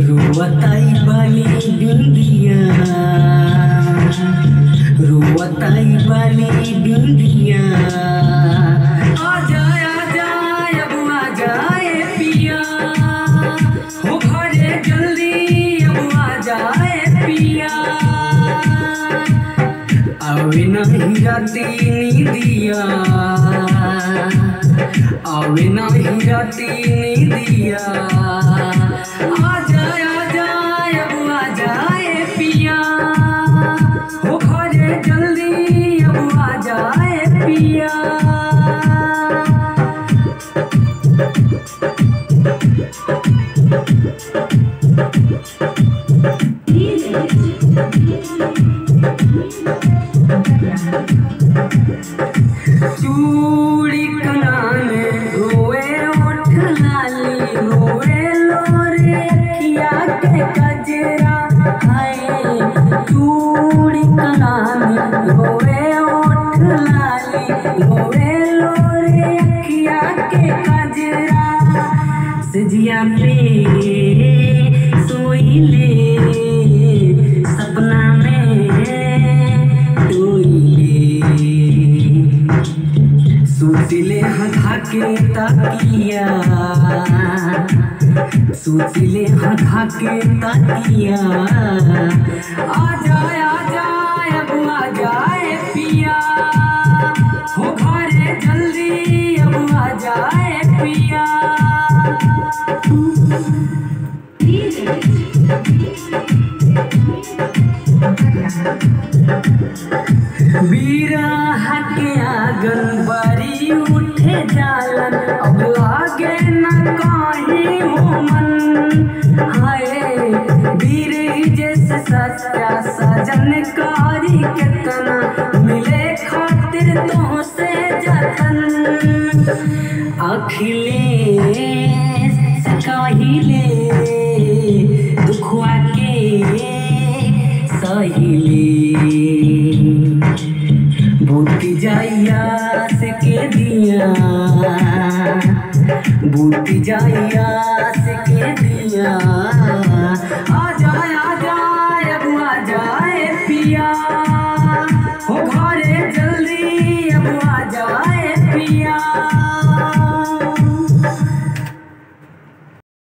रुवताई बाली बिंदिया, रुवताई बाली बिंदिया, आजा आजा अब आजाए पिया, हो घरे जल्दी अब आजाए पिया, आवे नहीं राती नींदिया, आवे नहीं राती नींदिया, आजा आजा अब आजाए पिया, हो घरे जल्दी अब आजाए पिया। चूड़ी कनान रोए ओठ लाली, रोए लोरे अखिया के गजरा, हाय चूड़ी कनान रोए ओठ लाली, रोए लोरे अखिया के गजरा, सजिया पे सोई ले सपना में सोचिले हधा के तकिया, सोचिले हधा के तकिया, आजा आजा अब आजाए पिया, हो घरे जल्दी अब आजाए पिया। बिरह के आंगन बारी उठे जालन, अब लागे न कहीं हो मन, हाय बीर जैसे सच्चा सजन कारी कितना मिले खातिर तो से जतन, अखिलेश कहिले दुखवा के सहिले, बूटी जाइया से के दिया, बूटी जाइया से के दिया।